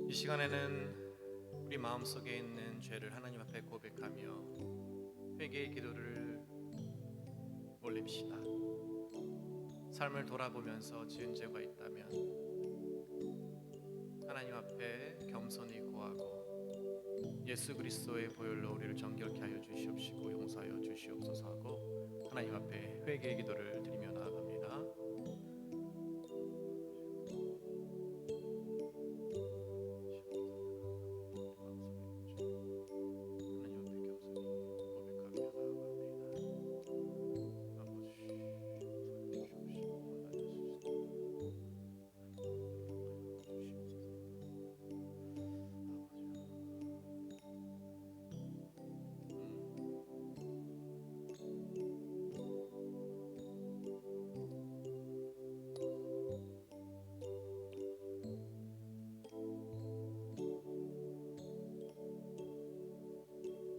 이 시간에는 우리 마음속에 있는 죄를 하나님 앞에 고백하며 회개의 기도를 올립시다. 삶을 돌아보면서 지은 죄가 있다면 하나님 앞에 겸손히 구하고 예수 그리스도의 보혈로 우리를 정결케 하여 주시옵시고 용서하여 주시옵소서 하고 하나님 앞에 회개의 기도를 드리며 나아갑니다.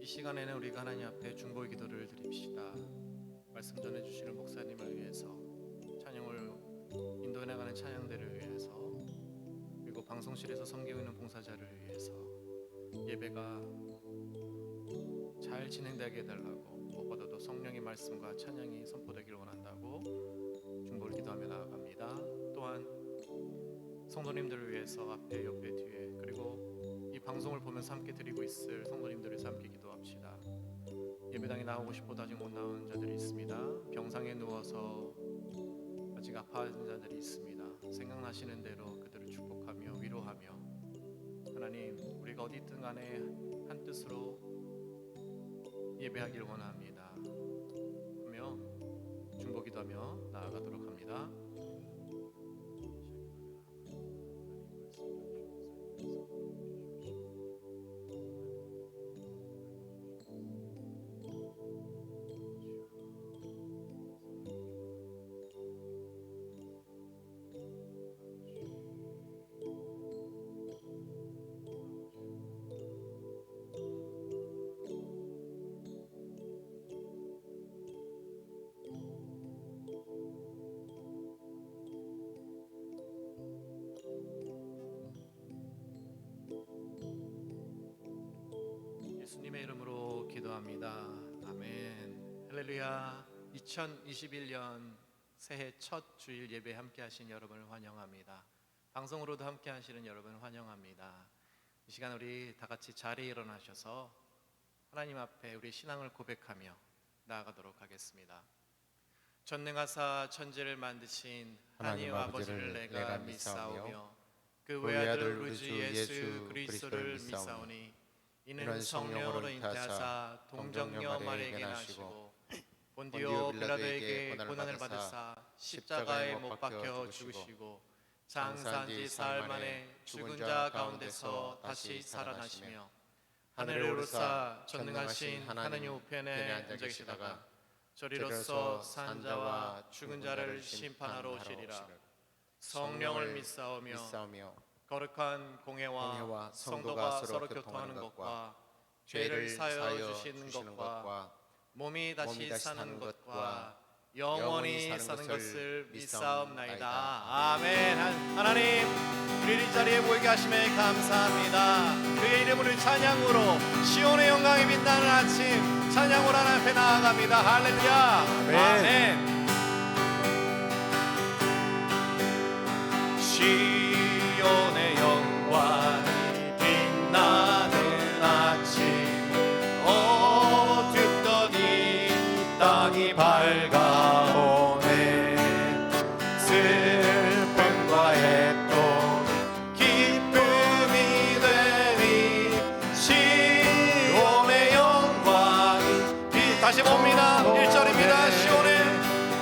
이 시간에는 우리가 하나님 앞에 중보의 기도를 드립시다. 말씀 전해주시는 목사님을 위해서, 찬양을 인도해 나가는 찬양대를 위해서, 그리고 방송실에서 섬기고 있는 봉사자를 위해서 예배가 잘 진행되게 해달라고, 무엇보다도 성령의 말씀과 찬양이 선포되기를 원한다고 중보를 기도하며 나아갑니다. 또한 성도님들을 위해서 앞에, 옆에, 뒤에, 그리고 이 방송을 보면서 함께 드리고 있을 성도님들을 위해서 함께 기도합시다. 예배당에 나오고 싶어도 아직 못 나온 자들이 있습니다. 병상에 누워서 아직 아파하는 자들이 있습니다. 생각나시는 대로 그들을 축복하며 위로하며, 하나님, 우리가 어디 있든 간에 한 뜻으로 예배하길 원합니다 하며 중보 기도하며 나아가도록 합니다. 예수님의 이름으로 기도합니다. 아멘. 할렐루야. 2021년 새해 첫 주일 예배 함께 하신 여러분을 환영합니다. 방송으로도 함께 하시는 여러분을 환영합니다. 이 시간 우리 다 같이 자리에 일어나셔서 하나님 앞에 우리 신앙을 고백하며 나아가도록 하겠습니다. 전능하사 천지를 만드신 하나님 아버지를 내가 믿사오며 그 외아들 우리 주 예수 그리스도를 믿사오니 이는 성령으로 잉태하사 동정녀 마리아에게 나시고 본디오 빌라도에게 고난을 받으사 십자가에 못 박혀 죽으시고 장사한 지 사흘 만에 죽은 자 가운데서 다시 살아나시며 하늘에 오르사 전능하신 하나님 우편에 앉아 계시다가 저리로서 산 자와 죽은 자를 심판하러 오시리라. 성령을 믿사오며 거룩한 공회와 성도가 서로 교통하는 것과 죄를 사하여 주시는 것과 몸이 다시 사는 것과 영원히 사는 것을 믿사옵나이다. 아멘. 하나님, 우리 이 자리에 모이게 하심에 감사합니다. 그의 이름을 찬양으로 시온의 영광이 빛나는 아침 찬양으로 하나님 앞에 나아갑니다. 할렐루야. 아멘. 시온의 영광이 빛나는 아침 어둡더니 땅이 밝아오네. 슬픔과 애통 기쁨이 되니 시온의 영광이 다시 봅니다. 1절입니다.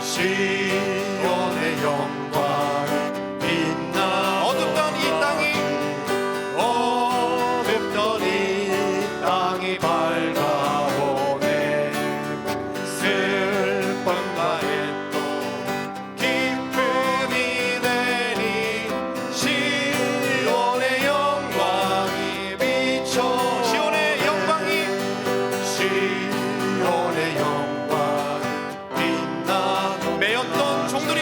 시온의 영광이 밝아오네. 슬픔과 애통 기쁨이 되니 시온의 영광이 비쳐. 시온의 영광이 빛나. 매였던 종들이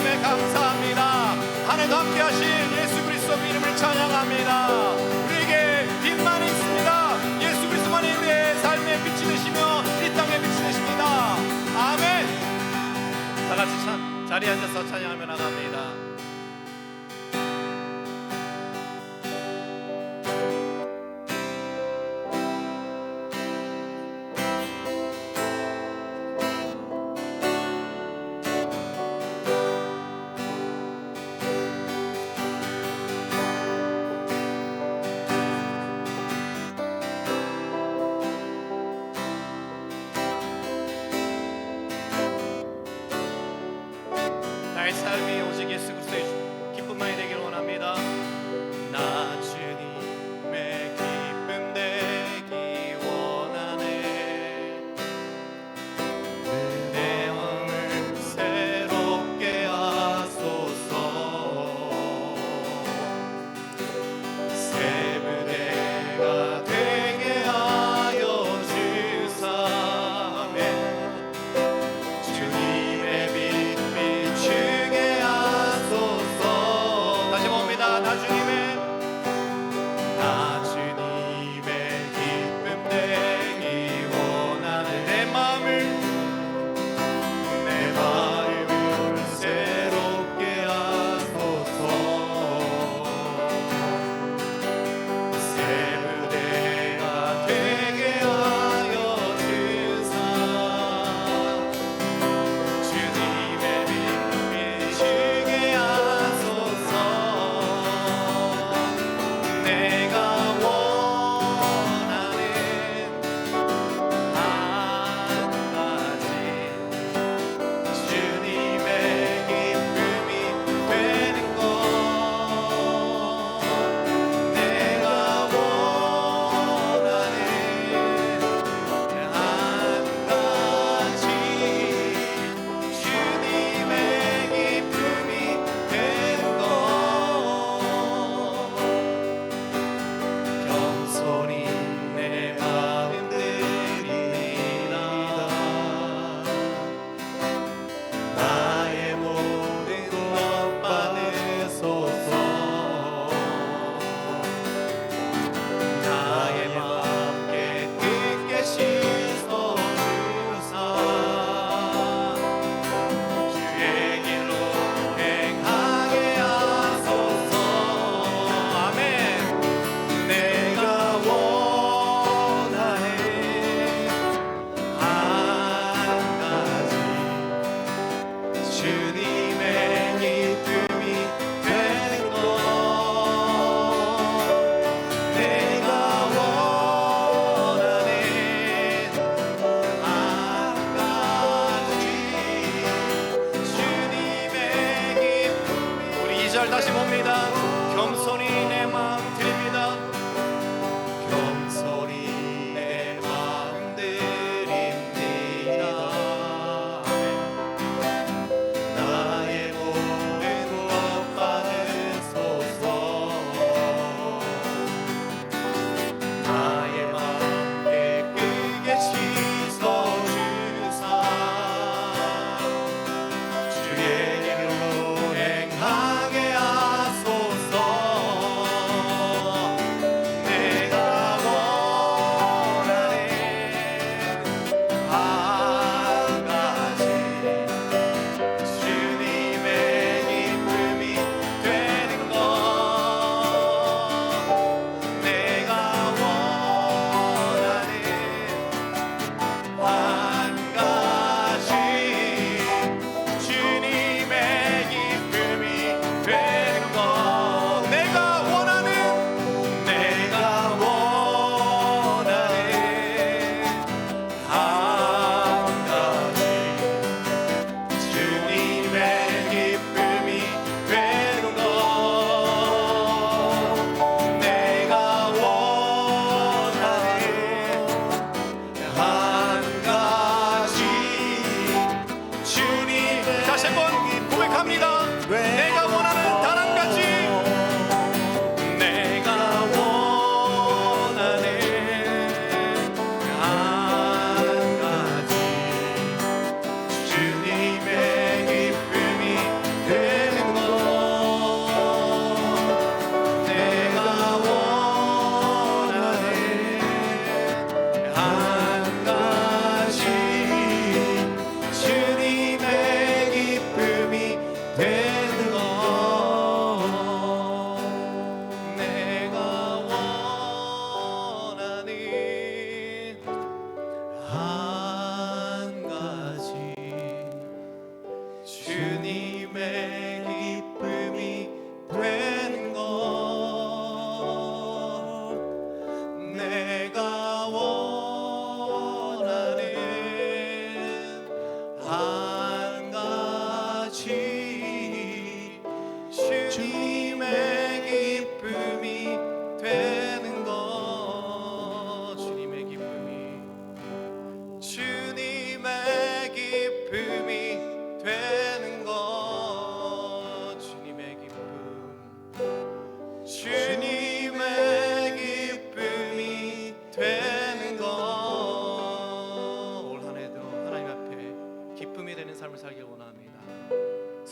주님의 감사합니다. 한 해도 함께 하신 예수 그리스도 이름을 찬양합니다. 우리에게 빛만이 있습니다. 예수 그리스도만이 우리의 삶에 빛이 되시며 이 땅에 빛이 되십니다. 아멘. 다 같이 자리에 앉아서 찬양하며 나갑니다. 나의 삶이 오직 예수 그리스도의 기쁨만이 되기를 원합니다. 나 주님의 기쁨 되기 원하네. 내 영을 새롭게 하소서. 새 무대가 되게 하여 주사매. 주님의 빛 비추게 하소서.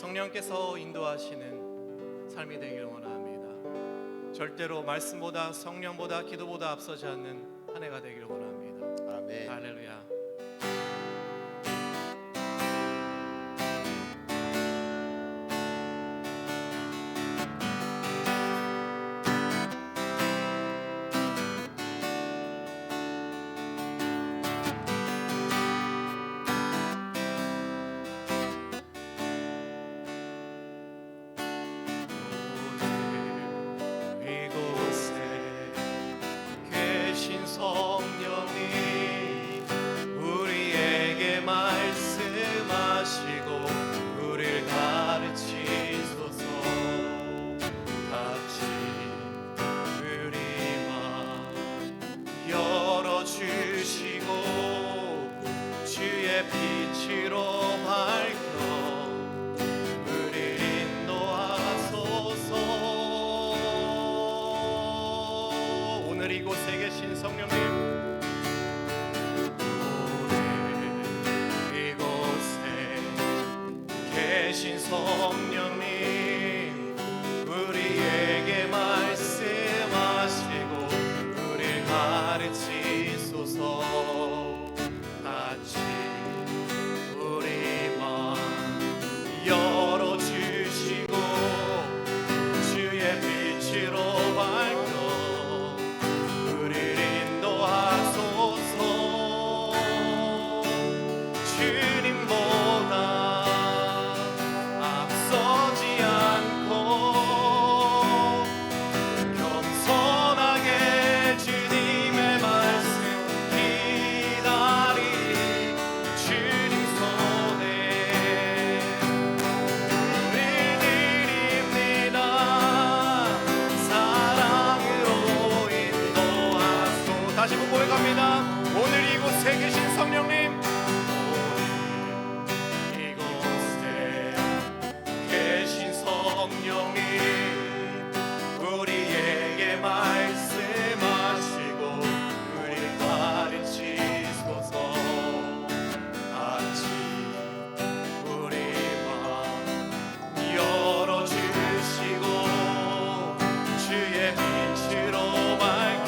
성령께서 인도하시는 삶이 되기를 원합니다. 절대로 말씀보다 성령보다 기도보다 앞서지 않는 한 해가 되기를 원합니다. 아멘. 할렐루야. 성령님 우리에게 말씀하시고 우리를 가르치소서. 같이 우리 마음 열어주시고 주의 빛으로 밝혀 우리를 인도하소서. 오늘 이곳에 계신 성령님, 계신 성령님 우리에게 말씀하시고 우리를 가르치소서. 같이 우리 마음 열어주시고 주의 빛으로 밝혀 우리를 인도하소서. 주님보다 오늘 이곳에 계신 성령님, 이곳에 계신 성령님 우리에게 말씀하시고 우리를 가르치소서. 같이 우리 마음 열어주시고 주의 빛으로 밝혀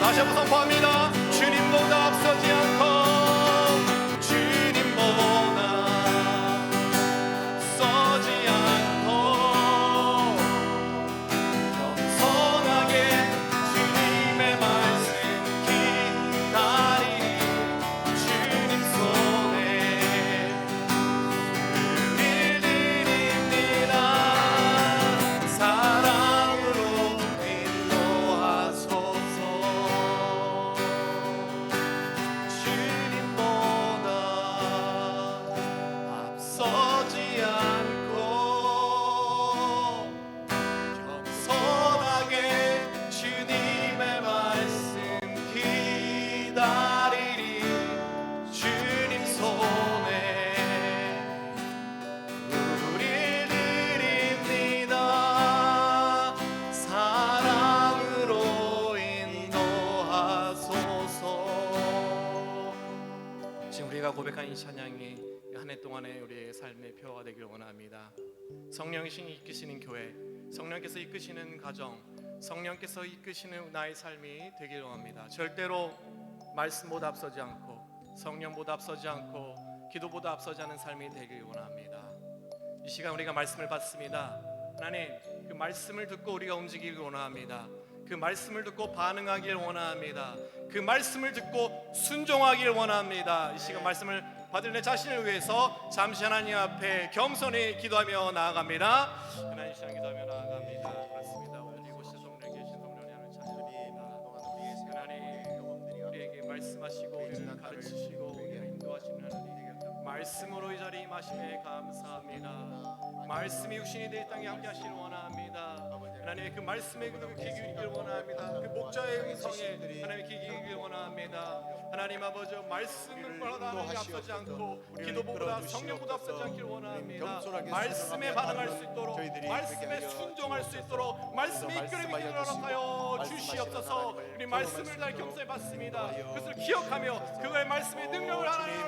다시 한번 선포합니다. 주님보다 앞서지 않고 주님보다 앞서지 않고 겸손하게 주님의 말씀 기다리니 주님 손에 우릴 드립니다. 사랑으로 인도하소서. 우리가 고백한 이 찬양이 한 해 동안의 우리의 삶의 표어가 되길 원합니다. 성령이신이 이끄시는 교회, 성령께서 이끄시는 가정, 성령께서 이끄시는 나의 삶이 되길 원합니다. 절대로 말씀보다 앞서지 않고 성령보다 앞서지 않고 기도보다 앞서지 않은 삶이 되길 원합니다. 이 시간 우리가 말씀을 받습니다. 하나님, 그 말씀을 듣고 우리가 움직이길 원합니다. 그 말씀을 듣고 반응하길 원합니다. 그 말씀을 듣고 순종하길 원합니다. 이 시간 말씀을 받을 내 자신을 위해서 잠시 하나님 앞에 겸손히 기도하며 나아갑니다. 하나님 시간 기도하며 나아갑니다. 그렇습니다. 오늘 이곳에 성령 계신 성령이 하는 찬양입니다. 하나님, 우리에게 말씀하시고 우리를 가르치시고 우리를 인도하시는 하나님, 말씀으로 이 자리에 임하심에 감사합니다. 말씀이 육신이 되어 이 땅에 함께 하시길 원합니다. 하나님의 그 말씀에 귀 기울이길 원합니다. 그 목자의 음성에 하나님 귀 기울이길 원합니다. 하나님 아버지, 말씀을 하나님 앞서지 않고 기도보다 성령보다 앞서지 않길 원합니다. 말씀에 반응할 수 있도록, 말씀에 순종할 수 있도록 말씀이 이끌림이 허락하여 주시옵소서. 우리 말씀을 잘 겸손히 받습니다. 그것을 기억하며 그거의 말씀의 능력을 하나님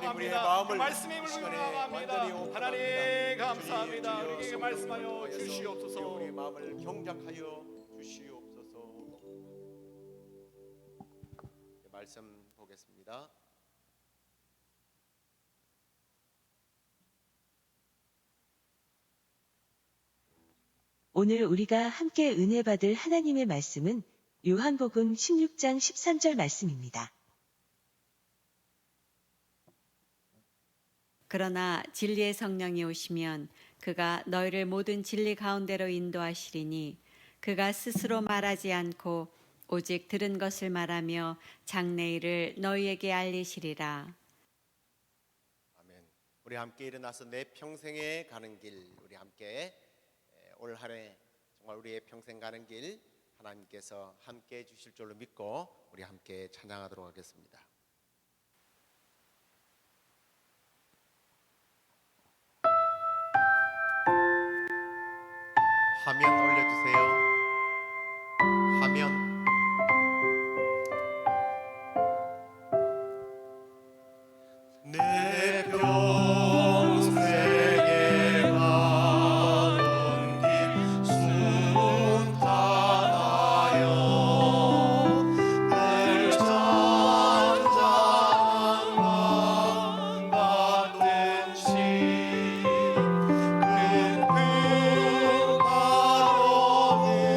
합니다. 그 말씀의 힘을 나갑니다. 하나님 감사합니다. 우리에게 말씀하여 주시옵소서. 우리의 마음을 경작하여 주시옵소서. 말씀 보겠습니다. 오늘 우리가 함께 은혜 받을 하나님의 말씀은 요한복음 16장 13절 말씀입니다. 그러나 진리의 성령이 오시면 그가 너희를 모든 진리 가운데로 인도하시리니 그가 스스로 말하지 않고 오직 들은 것을 말하며 장래일을 너희에게 알리시리라. 아멘. 우리 함께 일어나서 내 평생에 가는 길, 우리 함께 올 한 해 정말 우리의 평생 가는 길 하나님께서 함께 해주실 줄로 믿고 우리 함께 찬양하도록 하겠습니다. 화면 올려주세요. 화면. 내 평생에 가는 길 순탄하여 늘 잔잔한 강 같은 시 큰 가로는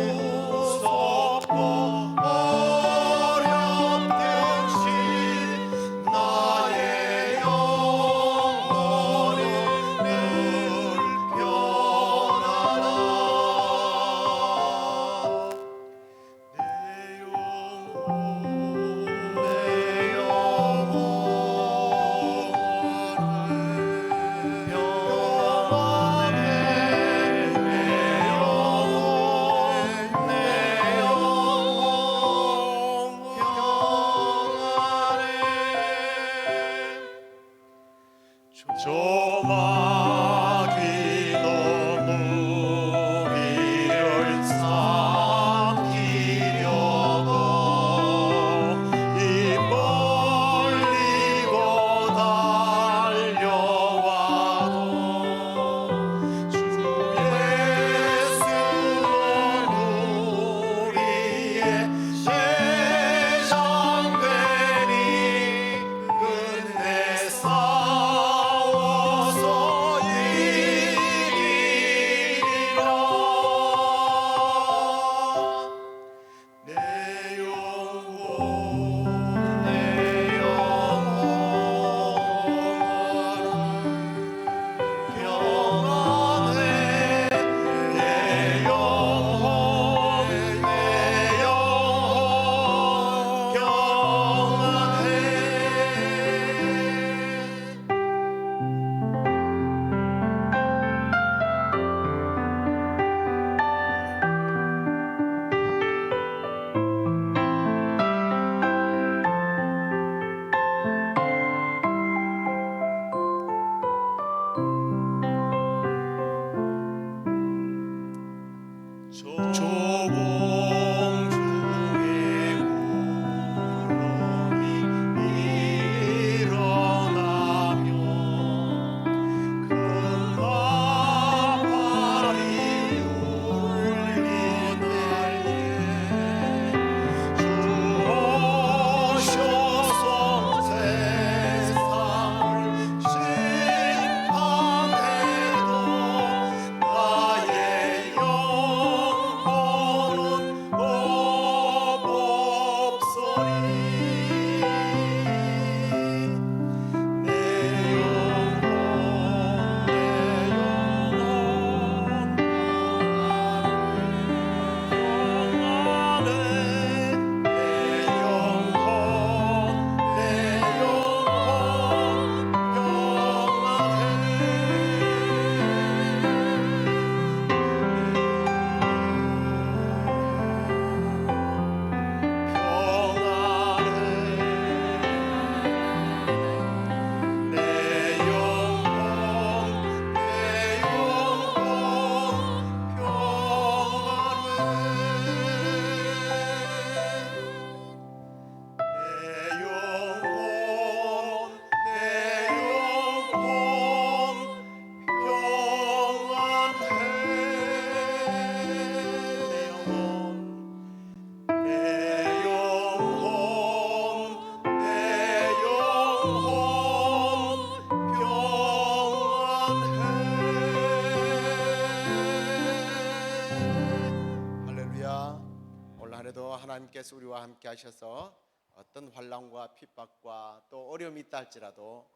한해도 하나님께서 우리와 함께 하셔서 어떤 환난과 핍박과 또 어려움이 있다 할지라도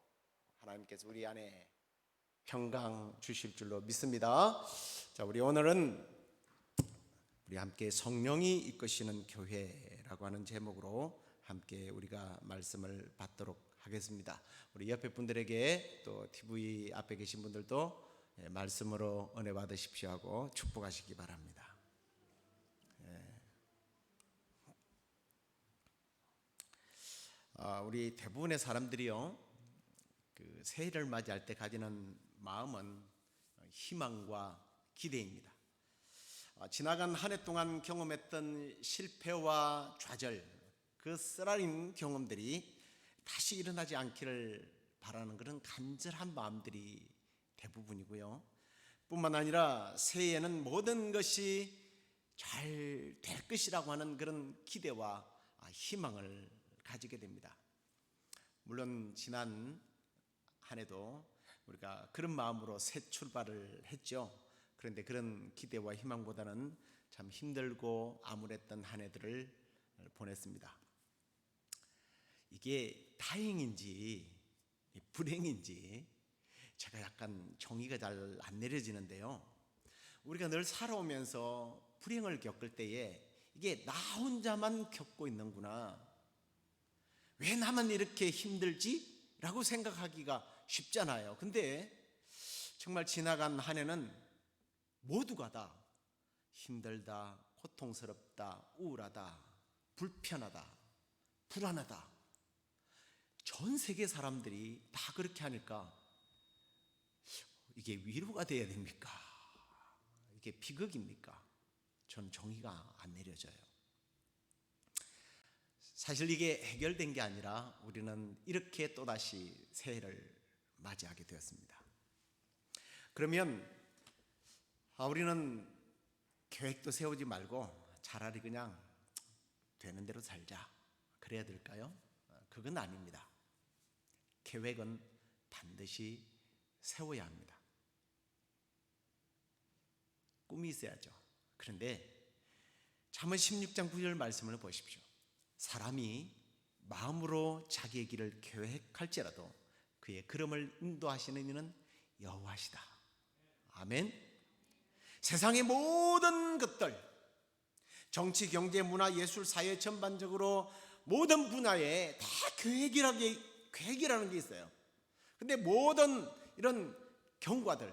하나님께서 우리 안에 평강 주실 줄로 믿습니다. 자, 우리 오늘은 우리 함께 성령이 이끄시는 교회라고 하는 제목으로 함께 우리가 말씀을 받도록 하겠습니다. 우리 옆에 분들에게 또 TV 앞에 계신 분들도 말씀으로 은혜 받으십시오 하고 축복하시기 바랍니다. 우리 대부분의 사람들이요, 그 새해를 맞이할 때 가지는 마음은 희망과 기대입니다. 지나간 한 해 동안 경험했던 실패와 좌절, 그 쓰라린 경험들이 다시 일어나지 않기를 바라는 그런 간절한 마음들이 대부분이고요. 뿐만 아니라 새해에는 모든 것이 잘 될 것이라고 하는 그런 기대와 희망을 가지게 됩니다. 물론 지난 한 해도 우리가 그런 마음으로 새 출발을 했죠. 그런데 그런 기대와 희망보다는 참 힘들고 암울했던 한 해들을 보냈습니다. 이게 다행인지 불행인지 제가 약간 정의가 잘 안 내려지는데요. 우리가 늘 살아오면서 불행을 겪을 때에 이게 나 혼자만 겪고 있는구나, 왜 나만 이렇게 힘들지? 라고 생각하기가 쉽잖아요. 근데 정말 지나간 한 해는 모두가 다 힘들다, 고통스럽다, 우울하다, 불편하다, 불안하다, 전 세계 사람들이 다 그렇게 하니까 이게 위로가 돼야 됩니까? 이게 비극입니까? 전 정의가 안 내려져요. 사실 이게 해결된 게 아니라 우리는 이렇게 또다시 새해를 맞이하게 되었습니다. 그러면 우리는 계획도 세우지 말고 차라리 그냥 되는 대로 살자, 그래야 될까요? 그건 아닙니다. 계획은 반드시 세워야 합니다. 꿈이 있어야죠. 그런데 잠언 16장 9절 말씀을 보십시오. 사람이 마음으로 자기의 길을 계획할지라도 그의 걸음을 인도하시는 이는 여호와시다. 아멘. 세상의 모든 것들, 정치, 경제, 문화, 예술, 사회 전반적으로 모든 분야에 다 계획이라는 게 있어요. 근데 모든 이런 경과들,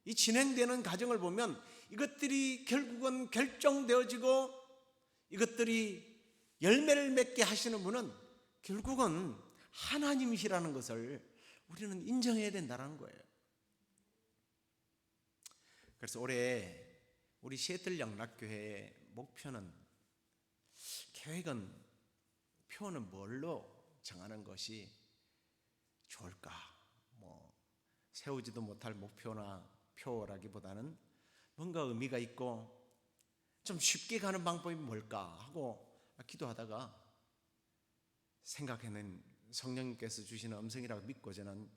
이 진행되는 과정을 보면 이것들이 결국은 결정되어지고 이것들이 열매를 맺게 하시는 분은 결국은 하나님이시라는 것을 우리는 인정해야 된다는 거예요. 그래서 올해 우리 시애틀 영락교회의 목표는, 계획은, 표는 뭘로 정하는 것이 좋을까? 세우지도 못할 목표나 표라기보다는 뭔가 의미가 있고 좀 쉽게 가는 방법이 뭘까 하고 기도하다가 생각해낸 성령님께서 주시는 음성이라고 믿고 저는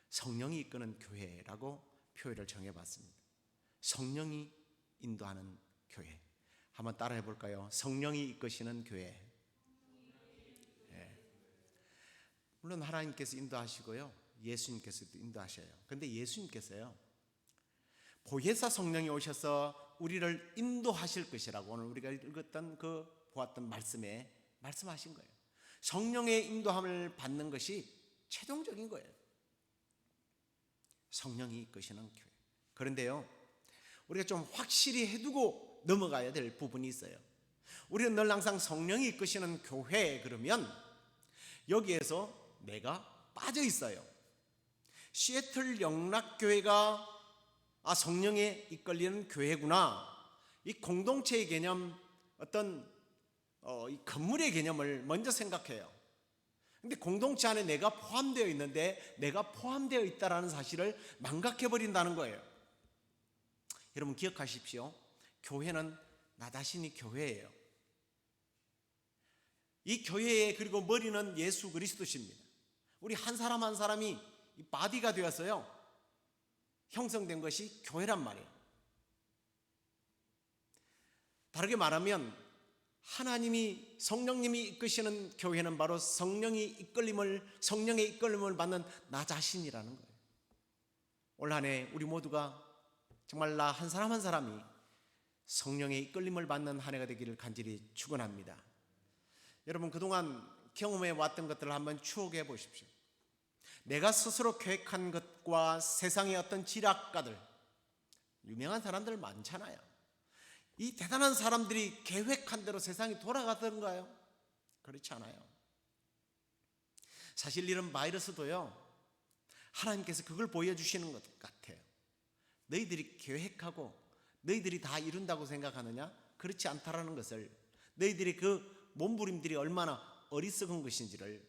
성령이 이끄는 교회라고 표현을 정해봤습니다. 성령이 인도하는 교회. 한번 따라해 볼까요? 성령이 이끄시는 교회. 물론 하나님께서 인도하시고요, 예수님께서도 인도하셔요. 근데 예수님께서요, 보혜사 성령이 오셔서 우리를 인도하실 것이라고 오늘 우리가 읽었던 보았던 말씀에 말씀하신 거예요. 성령의 인도함을 받는 것이 최종적인 거예요. 성령이 이끄시는 교회. 그런데요, 우리가 좀 확실히 해두고 넘어가야 될 부분이 있어요. 우리는 늘 항상 성령이 이끄시는 교회 그러면 여기에서 내가 빠져 있어요. 시애틀 영락교회가 성령에 이끌리는 교회구나, 이 공동체의 개념, 어떤 이 건물의 개념을 먼저 생각해요. 근데 공동체 안에 내가 포함되어 있는데 내가 포함되어 있다는 사실을 망각해버린다는 거예요. 여러분 기억하십시오. 교회는 나 자신이 교회예요. 이 교회의 그리고 머리는 예수 그리스도십니다. 우리 한 사람 한 사람이 이 바디가 되었어요. 형성된 것이 교회란 말이에요. 다르게 말하면 하나님이 성령님이 이끄시는 교회는 바로 성령의 이끌림을 받는 나 자신이라는 거예요. 올 한 해 우리 모두가 정말 나 한 사람 한 사람이 성령의 이끌림을 받는 한 해가 되기를 간절히 축원합니다. 여러분, 그동안 경험해 왔던 것들을 한번 추억해 보십시오. 내가 스스로 계획한 것과 세상의 어떤 지략가들, 유명한 사람들 많잖아요. 이 대단한 사람들이 계획한 대로 세상이 돌아가던가요? 그렇지 않아요. 사실 이런 바이러스도요, 하나님께서 그걸 보여주시는 것 같아요. 너희들이 계획하고 너희들이 다 이룬다고 생각하느냐? 그렇지 않다라는 것을, 너희들이 그 몸부림들이 얼마나 어리석은 것인지를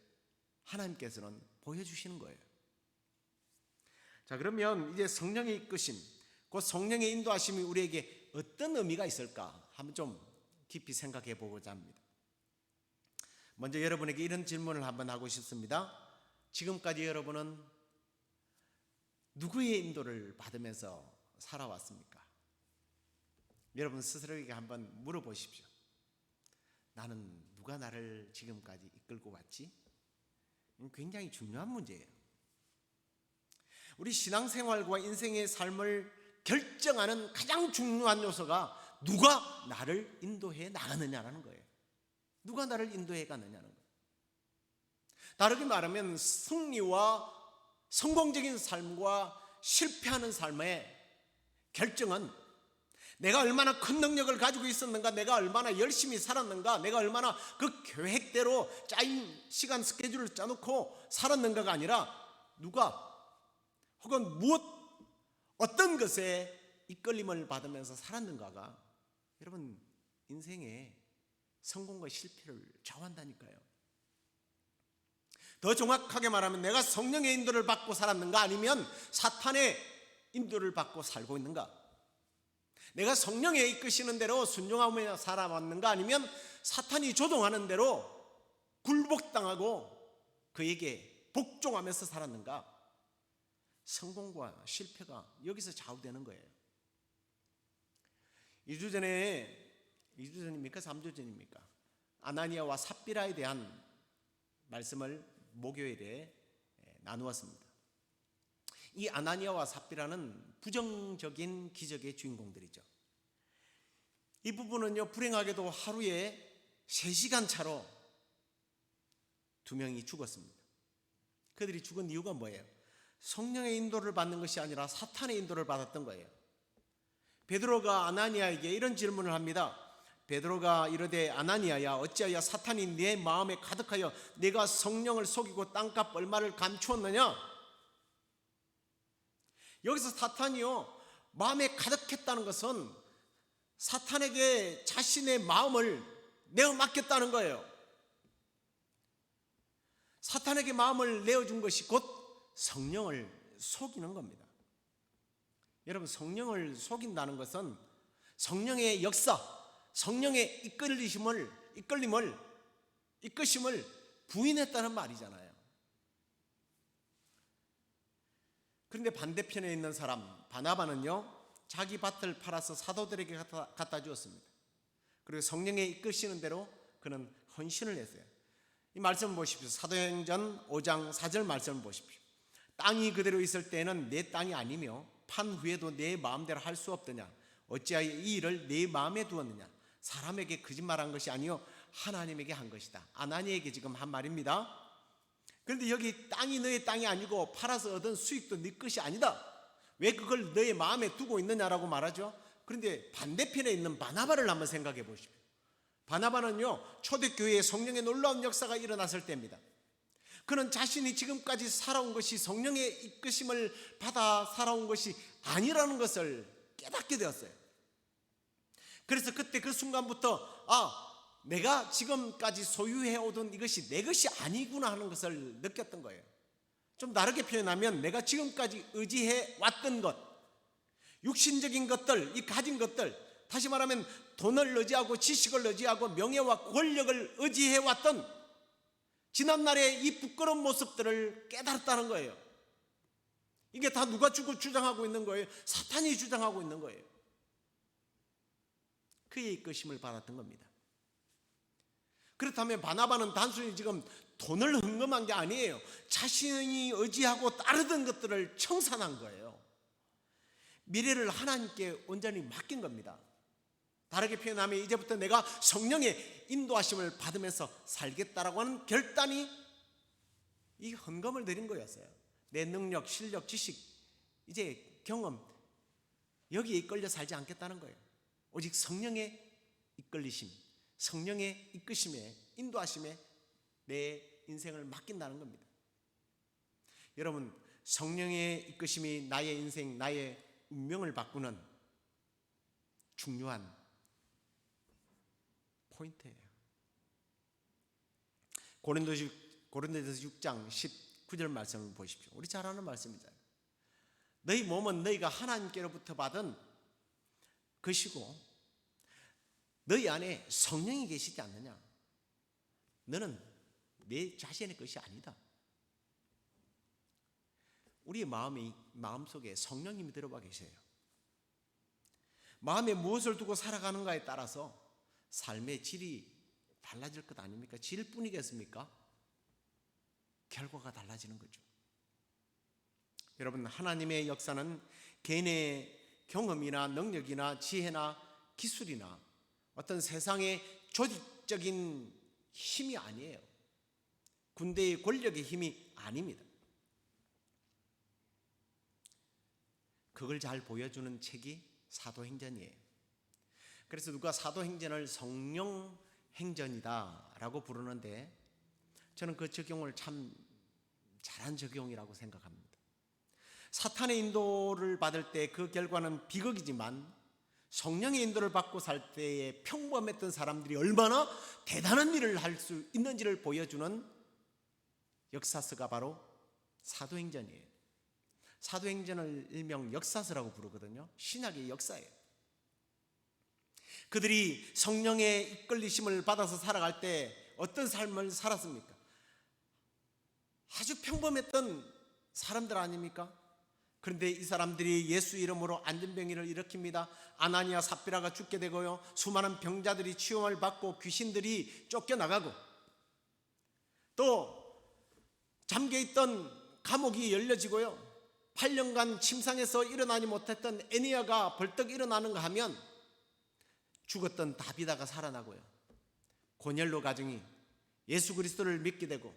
하나님께서는 보여주시는 거예요. 자, 그러면 이제 성령의 이끄심, 그 성령의 인도하심이 우리에게 어떤 의미가 있을까 한번 좀 깊이 생각해 보고자 합니다. 먼저 여러분에게 이런 질문을 한번 하고 싶습니다. 지금까지 여러분은 누구의 인도를 받으면서 살아왔습니까? 여러분 스스로에게 한번 물어보십시오. 나는 누가 나를 지금까지 이끌고 왔지? 굉장히 중요한 문제예요. 우리 신앙생활과 인생의 삶을 결정하는 가장 중요한 요소가 누가 나를 인도해 나가느냐라는 거예요. 누가 나를 인도해 가느냐는 거예요. 다르게 말하면 승리와 성공적인 삶과 실패하는 삶의 결정은 내가 얼마나 큰 능력을 가지고 있었는가, 내가 얼마나 열심히 살았는가, 내가 얼마나 그 계획대로 짜인 시간 스케줄을 짜놓고 살았는가가 아니라 누가 혹은 어떤 것에 이끌림을 받으면서 살았는가가 여러분 인생의 성공과 실패를 좌우한다니까요. 더 정확하게 말하면 내가 성령의 인도를 받고 살았는가, 아니면 사탄의 인도를 받고 살고 있는가? 내가 성령의 이끄시는 대로 순종하며 살아왔는가, 아니면 사탄이 조종하는 대로 굴복당하고 그에게 복종하면서 살았는가? 성공과 실패가 여기서 좌우되는 거예요. 2주 전입니까? 3주 전입니까? 아나니아와 삽비라에 대한 말씀을 목요일에 나누었습니다. 이 아나니아와 삽비라는 부정적인 기적의 주인공들이죠. 이 부분은요, 불행하게도 하루에 3시간 차로 2명이 죽었습니다. 그들이 죽은 이유가 뭐예요? 성령의 인도를 받는 것이 아니라 사탄의 인도를 받았던 거예요. 베드로가 아나니아에게 이런 질문을 합니다. 베드로가 이르되 아나니아야, 어찌하여 사탄이 내 마음에 가득하여 내가 성령을 속이고 땅값 얼마를 감추었느냐? 여기서 사탄이요, 마음에 가득했다는 것은 사탄에게 자신의 마음을 내어 맡겼다는 거예요. 사탄에게 마음을 내어준 것이 곧 성령을 속이는 겁니다. 여러분, 성령을 속인다는 것은 성령의 역사, 성령의 이끄심을 부인했다는 말이잖아요. 그런데 반대편에 있는 사람 바나바는요, 자기 밭을 팔아서 사도들에게 갖다 주었습니다. 그리고 성령의 이끄시는 대로 그는 헌신을 했어요. 이 말씀을 보십시오. 사도행전 5장 4절 말씀을 보십시오. 땅이 그대로 있을 때는 내 땅이 아니며 판 후에도 내 마음대로 할 수 없더냐? 어찌하여 이 일을 내 마음에 두었느냐? 사람에게 거짓말한 것이 아니요 하나님에게 한 것이다. 아나니에게 지금 한 말입니다. 그런데 여기 땅이 너의 땅이 아니고 팔아서 얻은 수익도 네 것이 아니다. 왜 그걸 너의 마음에 두고 있느냐라고 말하죠. 그런데 반대편에 있는 바나바를 한번 생각해 보십시오. 바나바는요, 초대교회에 성령의 놀라운 역사가 일어났을 때입니다. 그는 자신이 지금까지 살아온 것이 성령의 이끄심을 받아 살아온 것이 아니라는 것을 깨닫게 되었어요. 그래서 그때 그 순간부터 내가 지금까지 소유해오던 이것이 내 것이 아니구나 하는 것을 느꼈던 거예요. 좀 다르게 표현하면 내가 지금까지 의지해왔던 것, 육신적인 것들, 이 가진 것들, 다시 말하면 돈을 의지하고 지식을 의지하고 명예와 권력을 의지해왔던 지난날의 이 부끄러운 모습들을 깨달았다는 거예요. 이게 다 누가 주장하고 있는 거예요? 사탄이 주장하고 있는 거예요. 그의 이끄심을 받았던 겁니다. 그렇다면 바나바는 단순히 지금 돈을 헌금한 게 아니에요. 자신이 의지하고 따르던 것들을 청산한 거예요. 미래를 하나님께 온전히 맡긴 겁니다. 다르게 표현하면 이제부터 내가 성령의 인도하심을 받으면서 살겠다라고 하는 결단이 이 헌금을 드린 거였어요. 내 능력, 실력, 지식, 이제 경험, 여기에 이끌려 살지 않겠다는 거예요. 오직 성령의 이끌리심, 성령의 이끄심에, 인도하심에 내 인생을 맡긴다는 겁니다. 여러분, 성령의 이끄심이 나의 인생, 나의 운명을 바꾸는 중요한 포인트예요. 고린도서 6장 19절 말씀을 보십시오. 우리 잘 아는 말씀이잖아요. 너희 몸은 너희가 하나님께로부터 받은 것이고 너희 안에 성령이 계시지 않느냐? 너는 내 자신의 것이 아니다. 우리의 마음속에 성령님이 들어와 계세요. 마음에 무엇을 두고 살아가는가에 따라서 삶의 질이 달라질 것 아닙니까? 질뿐이겠습니까? 결과가 달라지는 거죠. 여러분, 하나님의 역사는 개인의 경험이나 능력이나 지혜나 기술이나 어떤 세상의 조직적인 힘이 아니에요. 군대의 권력의 힘이 아닙니다. 그걸 잘 보여주는 책이 사도행전이에요. 그래서 누가 사도행전을 성령행전이다라고 부르는데 저는 그 적용을 참 잘한 적용이라고 생각합니다. 사탄의 인도를 받을 때 그 결과는 비극이지만 성령의 인도를 받고 살 때에 평범했던 사람들이 얼마나 대단한 일을 할 수 있는지를 보여주는 역사서가 바로 사도행전이에요. 사도행전을 일명 역사서라고 부르거든요. 신약의 역사예요. 그들이 성령의 이끌리심을 받아서 살아갈 때 어떤 삶을 살았습니까? 아주 평범했던 사람들 아닙니까? 그런데 이 사람들이 예수 이름으로 안전병기를 일으킵니다. 아나니아 삽비라가 죽게 되고요, 수많은 병자들이 치유를 받고 귀신들이 쫓겨나가고, 또 잠겨있던 감옥이 열려지고요, 8년간 침상에서 일어나지 못했던 애니아가 벌떡 일어나는가 하면 죽었던 다비다가 살아나고요, 고넬로 가정이 예수 그리스도를 믿게 되고,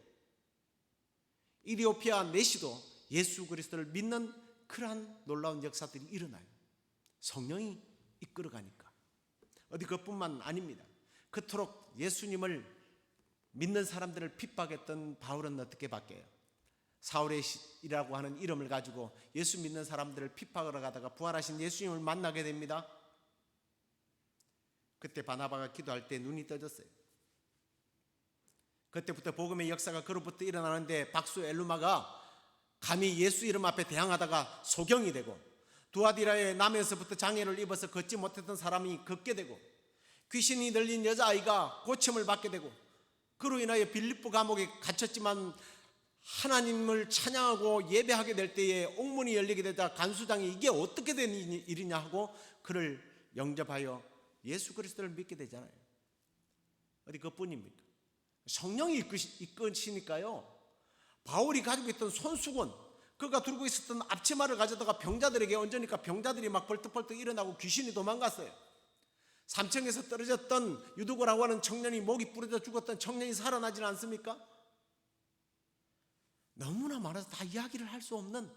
이디오피아 내시도 예수 그리스도를 믿는 그러한 놀라운 역사들이 일어나요. 성령이 이끌어가니까. 어디 그뿐만 아닙니다. 그토록 예수님을 믿는 사람들을 핍박했던 바울은 어떻게 바뀌어요? 사울이라고 하는 이름을 가지고 예수 믿는 사람들을 핍박하러 가다가 부활하신 예수님을 만나게 됩니다. 그때 바나바가 기도할 때 눈이 떠졌어요. 그때부터 복음의 역사가 그로부터 일어나는데 박수 엘루마가 감히 예수 이름 앞에 대항하다가 소경이 되고, 두아디라의 남에서부터 장애를 입어서 걷지 못했던 사람이 걷게 되고, 귀신이 들린 여자아이가 고침을 받게 되고, 그로 인하여 빌립보 감옥에 갇혔지만 하나님을 찬양하고 예배하게 될 때에 옥문이 열리게 되자 간수장이 이게 어떻게 된 일이냐 하고 그를 영접하여 예수 그리스도를 믿게 되잖아요. 어디 그뿐입니까? 성령이 이끄시니까요, 바울이 가지고 있던 손수건, 그가 들고 있었던 앞치마를 가져다가 병자들에게 얹으니까 병자들이 막 벌떡벌떡 일어나고 귀신이 도망갔어요. 3층에서 떨어졌던 유두고라고 하는 청년이, 목이 부러져 죽었던 청년이 살아나질 않습니까? 너무나 많아서 다 이야기를 할 수 없는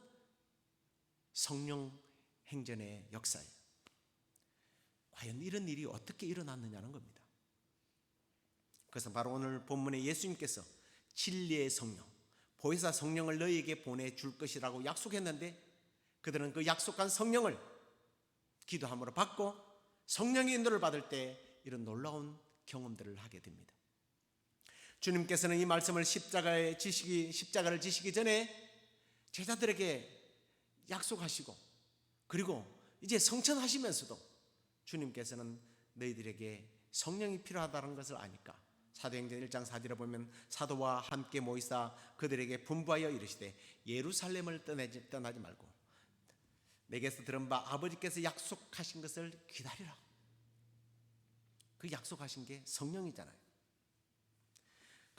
성령 행전의 역사예요. 과연 이런 일이 어떻게 일어났느냐는 겁니다. 그래서 바로 오늘 본문에 예수님께서 진리의 성령, 보혜사 성령을 너희에게 보내줄 것이라고 약속했는데, 그들은 그 약속한 성령을 기도함으로 받고 성령의 인도를 받을 때 이런 놀라운 경험들을 하게 됩니다. 주님께서는 이 말씀을 십자가를 지시기 전에 제자들에게 약속하시고, 그리고 이제 성천하시면서도 주님께서는 너희들에게 성령이 필요하다는 것을 아니까 사도행전 1장 4절에 보면 사도와 함께 모이사 그들에게 분부하여 이르시되 예루살렘을 떠나지 말고 내게서 들은 바 아버지께서 약속하신 것을 기다리라. 그 약속하신 게 성령이잖아요.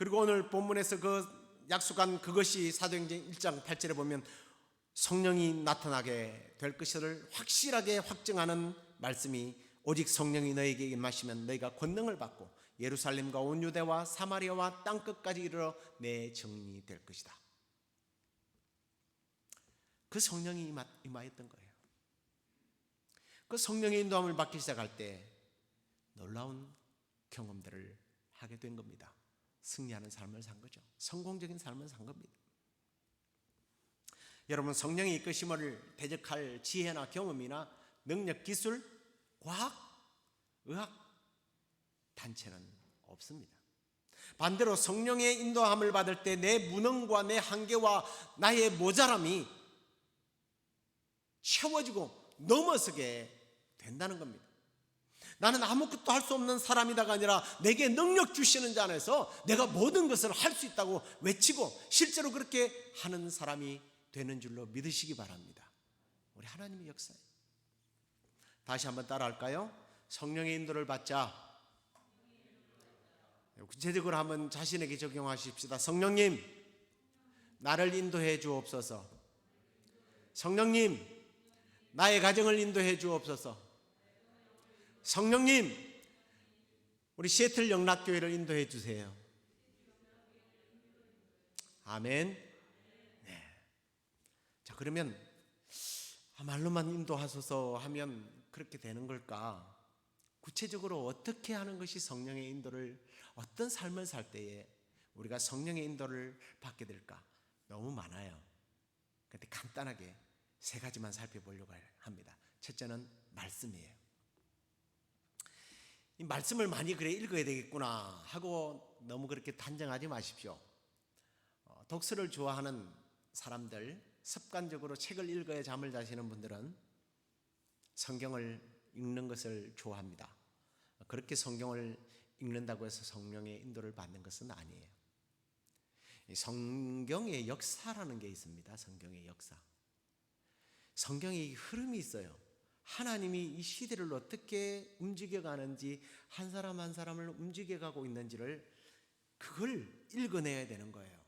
그리고 오늘 본문에서 그 약속한 그것이 사도행전 1장 8절에 보면 성령이 나타나게 될 것을 확실하게 확증하는 말씀이 오직 성령이 너에게 임하시면 너희가 권능을 받고 예루살렘과 온 유대와 사마리아와 땅끝까지 이르러 내 증인이 될 것이다. 그 성령이 임하였던 거예요. 그 성령의 인도함을 받기 시작할 때 놀라운 경험들을 하게 된 겁니다. 승리하는 삶을 산 거죠. 성공적인 삶을 산 겁니다. 여러분, 성령의 이끄심을 대적할 지혜나 경험이나 능력, 기술, 과학, 의학, 단체는 없습니다. 반대로 성령의 인도함을 받을 때 내 무능과 내 한계와 나의 모자람이 채워지고 넘어서게 된다는 겁니다. 나는 아무것도 할 수 없는 사람이다가 아니라 내게 능력 주시는 자 안에서 내가 모든 것을 할 수 있다고 외치고 실제로 그렇게 하는 사람이 되는 줄로 믿으시기 바랍니다. 우리 하나님의 역사예요. 다시 한번 따라할까요? 성령의 인도를 받자. 구체적으로 한번 자신에게 적용하십시다. 성령님, 나를 인도해 주옵소서. 성령님, 나의 가정을 인도해 주옵소서. 성령님, 우리 시애틀 영락교회를 인도해 주세요. 아멘. 네. 자, 그러면 말로만 인도하소서 하면 그렇게 되는 걸까? 구체적으로 어떻게 하는 것이 성령의 인도를, 어떤 삶을 살 때에 우리가 성령의 인도를 받게 될까? 너무 많아요. 그런데 간단하게 세 가지만 살펴보려고 합니다. 첫째는 말씀이에요. 이 말씀을 많이 그래 읽어야 되겠구나 하고 너무 그렇게 단정하지 마십시오. 독서를 좋아하는 사람들, 습관적으로 책을 읽어야 잠을 자시는 분들은 성경을 읽는 것을 좋아합니다. 그렇게 성경을 읽는다고 해서 성령의 인도를 받는 것은 아니에요. 성경의 역사라는 게 있습니다. 성경의 역사. 성경의 흐름이 있어요. 하나님이 이 시대를 어떻게 움직여가는지, 한 사람 한 사람을 움직여가고 있는지를 그걸 읽어내야 되는 거예요.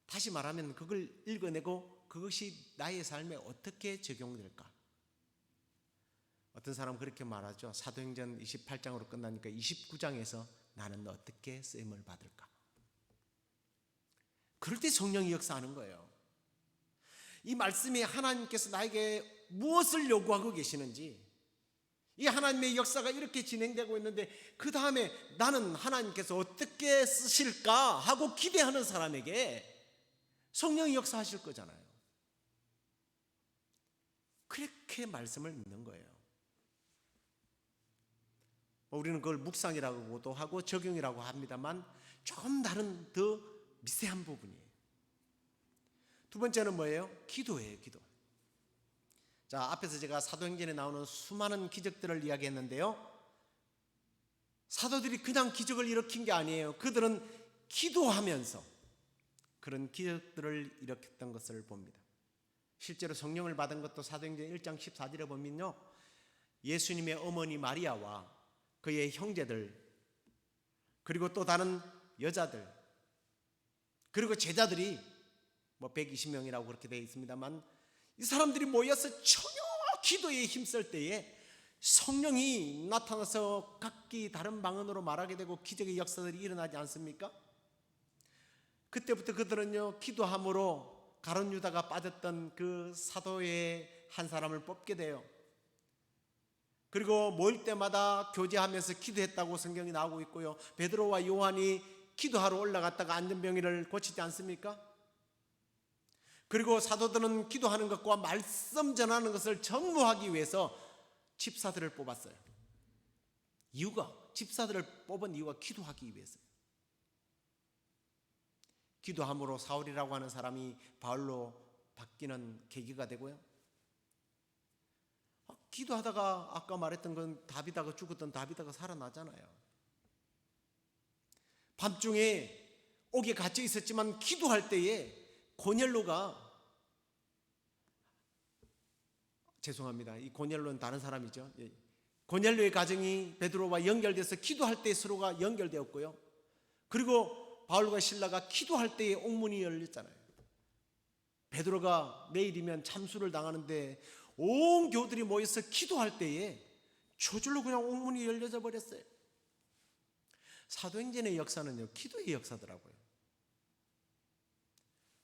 다시 말하면 그걸 읽어내고 그것이 나의 삶에 어떻게 적용될까? 어떤 사람은 그렇게 말하죠. 사도행전 28장으로 끝나니까 29장에서 나는 어떻게 쓰임을 받을까? 그럴 때 성령이 역사하는 거예요. 이 말씀이 하나님께서 나에게 무엇을 요구하고 계시는지, 이 하나님의 역사가 이렇게 진행되고 있는데 그 다음에 나는 하나님께서 어떻게 쓰실까 하고 기대하는 사람에게 성령이 역사하실 거잖아요. 그렇게 말씀을 믿는 거예요. 우리는 그걸 묵상이라고도 하고 적용이라고 합니다만 조금 다른 더 미세한 부분이에요. 두 번째는 뭐예요? 기도예요. 기도. 자, 앞에서 제가 사도행전에 나오는 수많은 기적들을 이야기했는데요, 사도들이 그냥 기적을 일으킨 게 아니에요. 그들은 기도하면서 그런 기적들을 일으켰던 것을 봅니다. 실제로 성령을 받은 것도 사도행전 1장 14절에 보면요, 예수님의 어머니 마리아와 그의 형제들, 그리고 또 다른 여자들, 그리고 제자들이 120명이라고 그렇게 되어 있습니다만, 이 사람들이 모여서 전혀 기도에 힘쓸 때에 성령이 나타나서 각기 다른 방언으로 말하게 되고 기적의 역사들이 일어나지 않습니까? 그때부터 그들은요, 기도함으로 가룟 유다가 빠졌던 그 사도의 한 사람을 뽑게 돼요. 그리고 모일 때마다 교제하면서 기도했다고 성경이 나오고 있고요, 베드로와 요한이 기도하러 올라갔다가 안전병이를 고치지 않습니까? 그리고 사도들은 기도하는 것과 말씀 전하는 것을 정무하기 위해서 집사들을 뽑았어요. 집사들을 뽑은 이유가 기도하기 위해서요. 기도함으로 사울이라고 하는 사람이 바울로 바뀌는 계기가 되고요, 기도하다가 아까 말했던 건 다비다가 죽었던 다비다가 살아나잖아요. 밤중에 옥에 갇혀 있었지만 기도할 때에 고넬로가, 죄송합니다, 이 고넬로는 다른 사람이죠. 고넬로의 가정이 베드로와 연결돼서 기도할 때 서로가 연결되었고요, 그리고 바울과 신라가 기도할 때에 옥문이 열렸잖아요. 베드로가 내일이면 참수를 당하는데 온 교들이 모여서 기도할 때에 저절로 그냥 옥문이 열려져 버렸어요. 사도행전의 역사는요, 기도의 역사더라고요.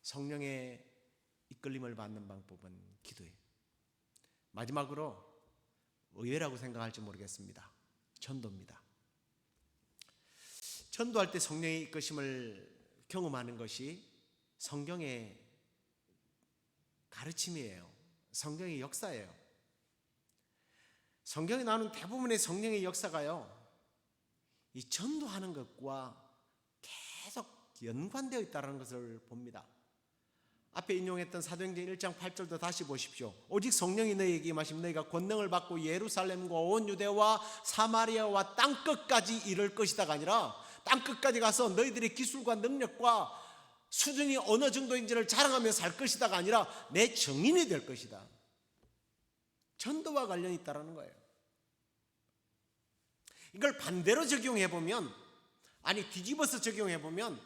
성령의 이끌림을 받는 방법은 기도예요. 마지막으로 의외라고 생각할지 모르겠습니다. 전도입니다. 전도할 때 성령의 이끄심을 경험하는 것이 성경의 가르침이에요. 성경의 역사예요. 성경에 나오는 대부분의 성령의 역사가요, 이 전도하는 것과 계속 연관되어 있다는 것을 봅니다. 앞에 인용했던 사도행전 1장 8절도 다시 보십시오. 오직 성령이 너희에게 임하시면 너희가 권능을 받고 예루살렘과 온 유대와 사마리아와 땅끝까지 이를 것이다가 아니라 땅끝까지 가서 너희들의 기술과 능력과 수준이 어느 정도인지를 자랑하며 살 것이다가 아니라 내 증인이 될 것이다. 전도와 관련이 있다는 거예요. 이걸 반대로 적용해보면, 아니 뒤집어서 적용해보면,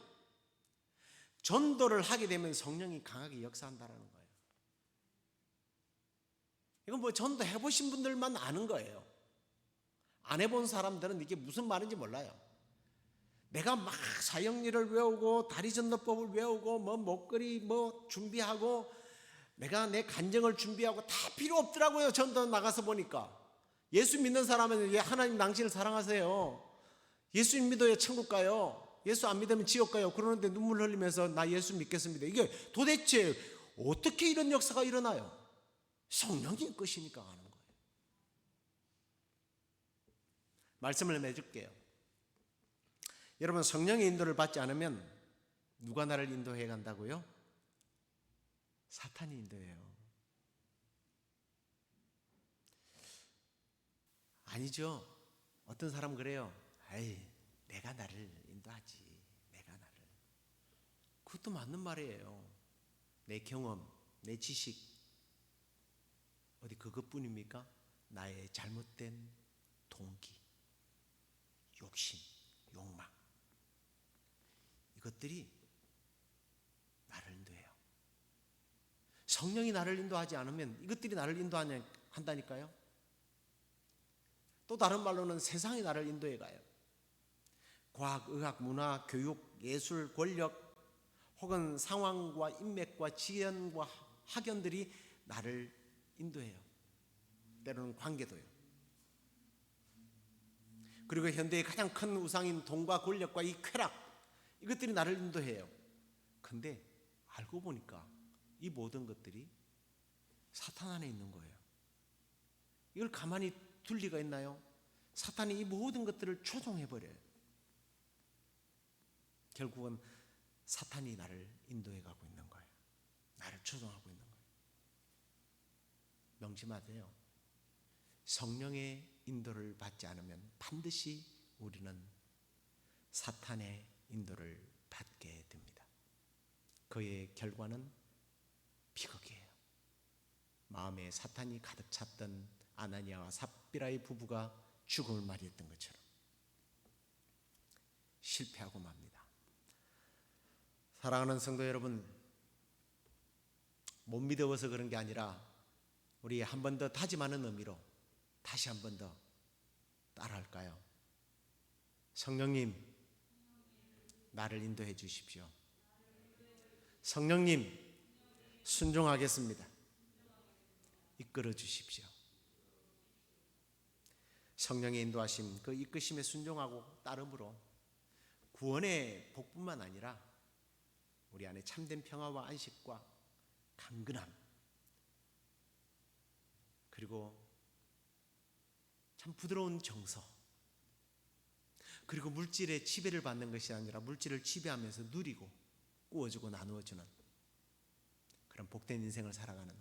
전도를 하게 되면 성령이 강하게 역사한다는 거예요. 이건 뭐 전도 해보신 분들만 아는 거예요. 안 해본 사람들은 이게 무슨 말인지 몰라요. 내가 막 사형리를 외우고 다리전도법을 외우고 뭐 목걸이 뭐 준비하고 내가 내 간증을 준비하고 다 필요 없더라고요. 전도 나가서 보니까. 예수 믿는 사람은 왜 하나님 당신을 사랑하세요? 예수 믿어야 천국 가요. 예수 안 믿으면 지옥 가요. 그러는데 눈물 흘리면서 나 예수 믿겠습니다. 이게 도대체 어떻게 이런 역사가 일어나요? 성령이 이끄시니까 하는 거예요. 말씀을 맺을게요. 여러분, 성령의 인도를 받지 않으면 누가 나를 인도해 간다고요? 사탄이 인도해요. 아니죠. 어떤 사람은 그래요. 아이, 내가 나를 인도하지. 내가 나를. 그것도 맞는 말이에요. 내 경험, 내 지식, 어디 그것뿐입니까? 나의 잘못된 동기, 욕심, 욕망, 이것들이 나를 인도해요. 성령이 나를 인도하지 않으면 이것들이 나를 인도한다니까요. 또 다른 말로는 세상이 나를 인도해 가요. 과학, 의학, 문화, 교육, 예술, 권력 혹은 상황과 인맥과 지연과 학연들이 나를 인도해요. 때로는 관계도요. 그리고 현대의 가장 큰 우상인 돈과 권력과 이 쾌락, 이것들이 나를 인도해요. 근데 알고 보니까 이 모든 것들이 사탄 안에 있는 거예요. 이걸 가만히 둘 리가 있나요? 사탄이 이 모든 것들을 조종해버려요. 결국은 사탄이 나를 인도해 가고 있는 거예요. 나를 조종하고 있는 거예요. 명심하세요. 성령의 인도를 받지 않으면 반드시 우리는 사탄의 인도를 받게 됩니다. 그의 결과는 비극이에요. 마음에 사탄이 가득 찼던 아나니아와 삽비라의 부부가 죽음을 맞이했던 것처럼 실패하고 맙니다. 사랑하는 성도 여러분, 못 믿어서 그런 게 아니라 우리 한 번 더 다짐하는 의미로 다시 한 번 더 따라할까요? 성령님, 나를 인도해 주십시오. 성령님, 순종하겠습니다. 이끌어 주십시오. 성령의 인도하심, 그 이끄심에 순종하고 따름으로 구원의 복뿐만 아니라 우리 안에 참된 평화와 안식과 강건함, 그리고 참 부드러운 정서, 그리고 물질의 지배를 받는 것이 아니라 물질을 지배하면서 누리고 꾸어주고 나누어주는 그런 복된 인생을 살아가는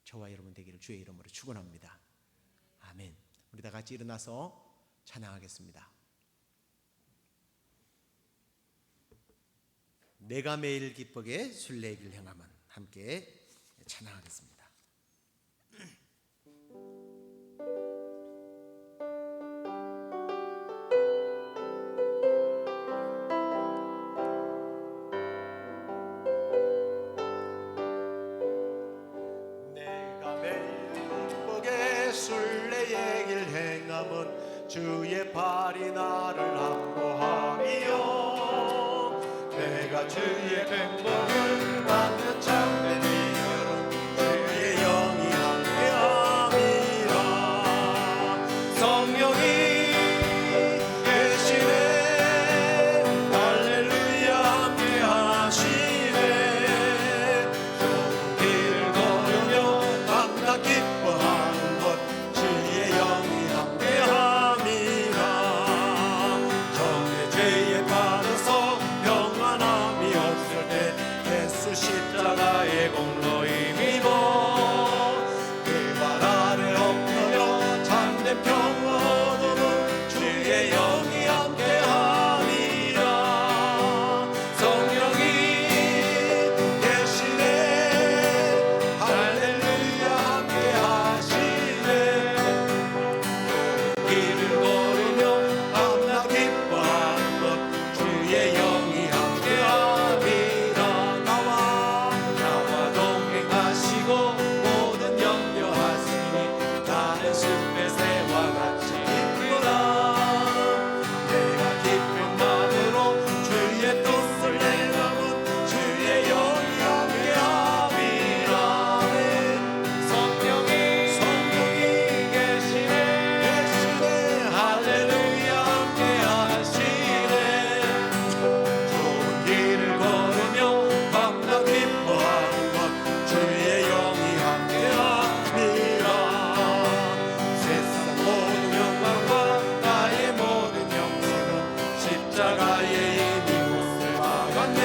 저와 여러분 되기를 주의 이름으로 축원합니다. 아멘. 우리 다 같이 일어나서 찬양하겠습니다. 내가 매일 기쁘게 순례길 행함은, 함께 찬양하겠습니다. 주의 발이 나를 함보하며 내가 주의 백성을 받는 참된 이유는 주의 영이 함께함이라. 성령이 계시네 할렐루야 함께하시네. 좁은 길을 걸으며 밤낮 기뻐하는 것 주의 영이 함께함이라. 전에 죄에 빠져서 평안함이 없을 때 예수 십자가의 공로 힘입어 그 발 아래 엎드려 참된 평화 얻어는 주의 영이 함께함이라. 성령이 계시네 할렐루야 함께하시네. 길을 걸으며 밤낮 기뻐하는 것 주의 영이 함께함이라. 나와 동행하시고 모든 염려하시니 나는 숲의 새와 같이 기쁘다. 내가 기쁜 마음으로 주의 뜻을 내려면 주의 영이 함께함이라. 성령이 계시네 할렐루야 함께하시네. 좋은 길을 걸으며 밤낮 기뻐하는 것 주의 영이 함께함이라. 세상 모든 영광과 나의 모든 영생은 십자가에 이미 못을 박았네.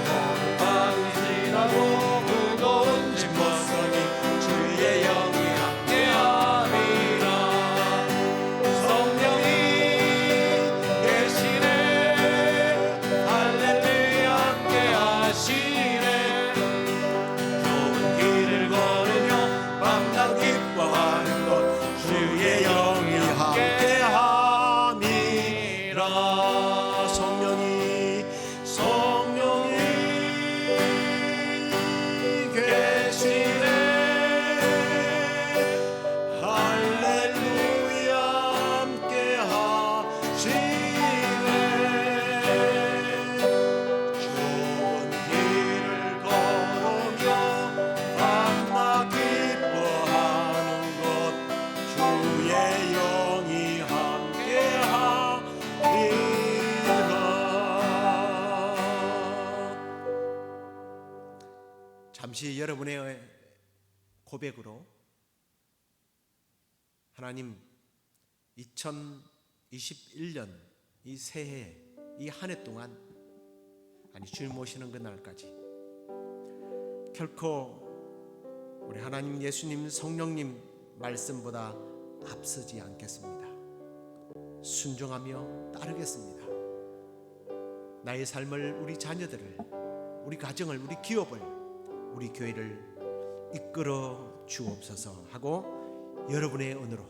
너를 받으시라고 무거운 짐 벗으니 주의 영이 함께함이라. 성령이 계시네 할렐루야 함께하시네. 좁은 길을 걸으며 밤낮 기뻐하는 것 주의 영이 함께함이라. 성령이 계시네 할렐루야 함께하시네. 좁은 길을 걸으며 밤낮 기뻐하는 것 주의 영이 함께함이라. 잠시 여러분의 고백으로 하나님 2021년 이 새해 이 한 해 동안 아니 주님 오시는 그날까지 결코 우리 하나님 예수님 성령님 말씀보다 앞서지 않겠습니다. 순종하며 따르겠습니다. 나의 삶을 우리 자녀들을 우리 가정을 우리 기업을 우리 교회를 이끌어 주옵소서 하고 여러분의 은혜로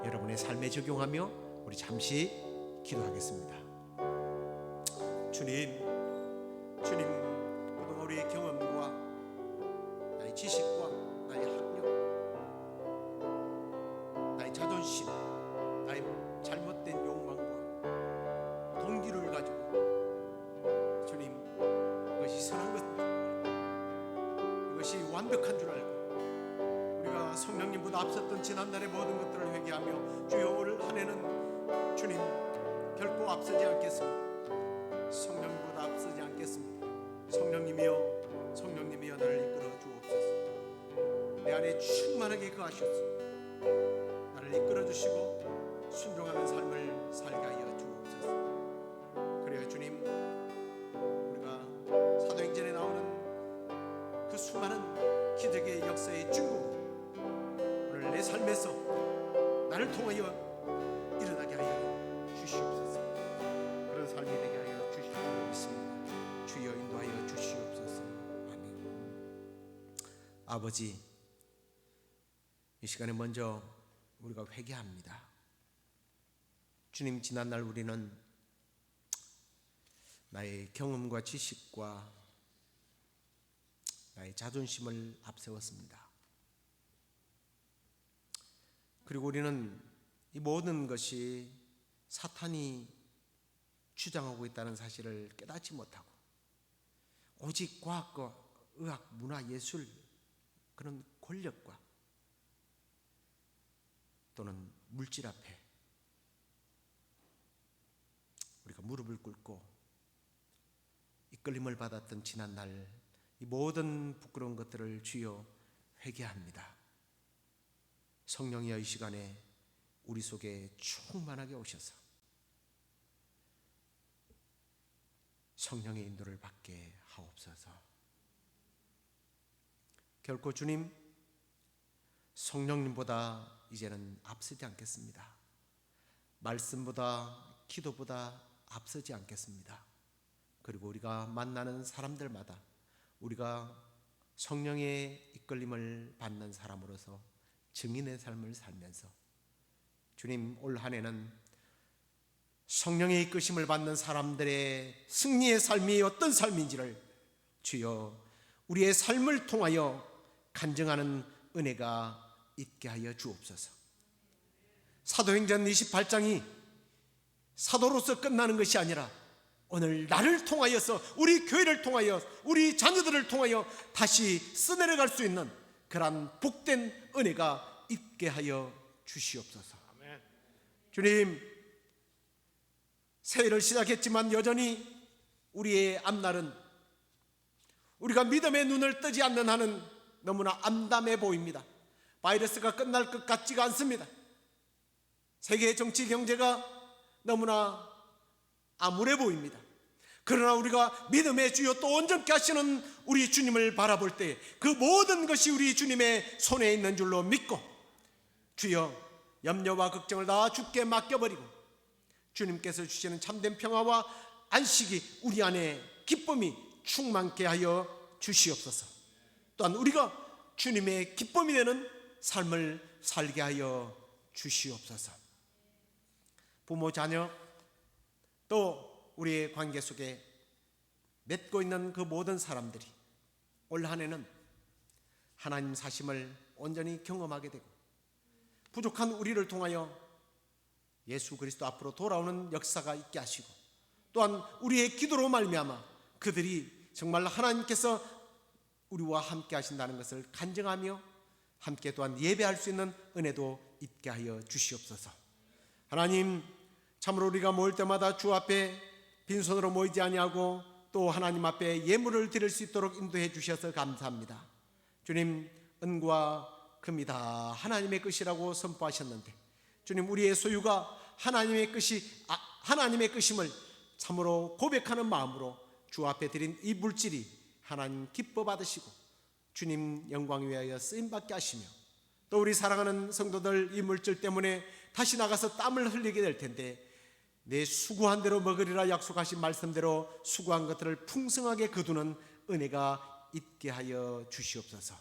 여러분의 삶에 적용하며 우리 잠시 기도하겠습니다. 주님 그동안 우리의 경험과 나의 지식과 나의 학력 나의 자존심 나의 잘못된 욕망과 동기를 가지고 주님 그것이 선한 것 그것이 완벽한 줄 알고 우리가 성령님보다 앞섰던 지난날의 모든 것들을 회개하며 주여 올 한 해는 주님 결코 앞서지 않겠습니다. 성령님보다 앞서지 않겠습니다. 성령님이여 나를 이끌어 주옵소서. 내 안에 충만하게 거하셔서 나를 이끌어 주시고 순종하는 삶을 살게 하여 주옵소서. 그래요 주님 우리가 사도행전에 나오는 그 수많은 기적의 역사의 주인공 오늘 내 삶에서 나를 통하여 일어나게 하여 주시옵소서. 그런 삶이 되게 하여 주실 줄 믿습니다. 주여 인도하여 주시옵소서. 아멘. 아버지 이 시간에 먼저 우리가 회개합니다. 주님 지난날 우리는 나의 경험과 지식과 나의 자존심을 앞세웠습니다. 그리고 우리는 이 모든 것이 사탄이 주장하고 있다는 사실을 깨닫지 못하고 오직 과학과 의학, 문화, 예술 그런 권력과 또는 물질 앞에 우리가 무릎을 꿇고 이끌림을 받았던 지난날 이 모든 부끄러운 것들을 주여 회개합니다. 성령이여 이 시간에 우리 속에 충만하게 오셔서 성령의 인도를 받게 하옵소서. 결코 주님 성령님보다 이제는 앞서지 않겠습니다. 말씀보다 기도보다 앞서지 않겠습니다. 그리고 우리가 만나는 사람들마다 우리가 성령의 이끌림을 받는 사람으로서 증인의 삶을 살면서 주님 올 한 해는 성령의 이끄심을 받는 사람들의 승리의 삶이 어떤 삶인지를 주여 우리의 삶을 통하여 간증하는 은혜가 있게 하여 주옵소서. 사도행전 28장이 사도로서 끝나는 것이 아니라 오늘 나를 통하여서 우리 교회를 통하여 우리 자녀들을 통하여 다시 써내려갈 수 있는 그러한 복된 은혜가 있게 하여 주시옵소서. 아멘. 주님 새해를 시작했지만 여전히 우리의 앞날은 우리가 믿음의 눈을 뜨지 않는 한은 너무나 암담해 보입니다. 바이러스가 끝날 것 같지가 않습니다. 세계 정치 경제가 너무나 암울해 보입니다. 그러나 우리가 믿음의 주여 또 온전케 하시는 우리 주님을 바라볼 때 그 모든 것이 우리 주님의 손에 있는 줄로 믿고 주여 염려와 걱정을 다 주께 맡겨버리고 주님께서 주시는 참된 평화와 안식이 우리 안에 기쁨이 충만케 하여 주시옵소서. 또한 우리가 주님의 기쁨이 되는 삶을 살게 하여 주시옵소서. 부모, 자녀 또 우리의 관계 속에 맺고 있는 그 모든 사람들이 올 한 해는 하나님 사심을 온전히 경험하게 되고 부족한 우리를 통하여 예수 그리스도 앞으로 돌아오는 역사가 있게 하시고 또한 우리의 기도로 말미암아 그들이 정말 하나님께서 우리와 함께 하신다는 것을 간증하며 함께 또한 예배할 수 있는 은혜도 있게 하여 주시옵소서. 하나님 참으로 우리가 모일 때마다 주 앞에 빈손으로 모이지 아니하고 또 하나님 앞에 예물을 드릴 수 있도록 인도해 주셔서 감사합니다. 주님 은과 금이 다 하나님의 것이라고 선포하셨는데 주님 우리의 소유가 하나님의 것임을 참으로 고백하는 마음으로 주 앞에 드린 이 물질이 하나님 기뻐 받으시고 주님 영광 위하여 쓰임받게 하시며 또 우리 사랑하는 성도들 이 물질 때문에 다시 나가서 땀을 흘리게 될 텐데 내 수고한 대로 먹으리라 약속하신 말씀대로 수고한 것들을 풍성하게 거두는 은혜가 있게 하여 주시옵소서.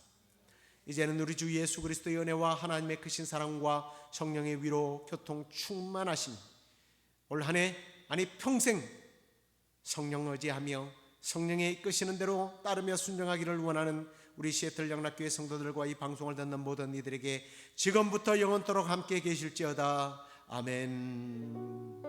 이제는 우리 주 예수 그리스도의 은혜와 하나님의 크신 사랑과 성령의 위로 교통 충만하심 올 한 해 아니 평생 성령 의지하며 성령의 이끄시는 대로 따르며 순종하기를 원하는 우리 시애틀 영락교회 성도들과 이 방송을 듣는 모든 이들에게 지금부터 영원토록 함께 계실지어다. 아멘.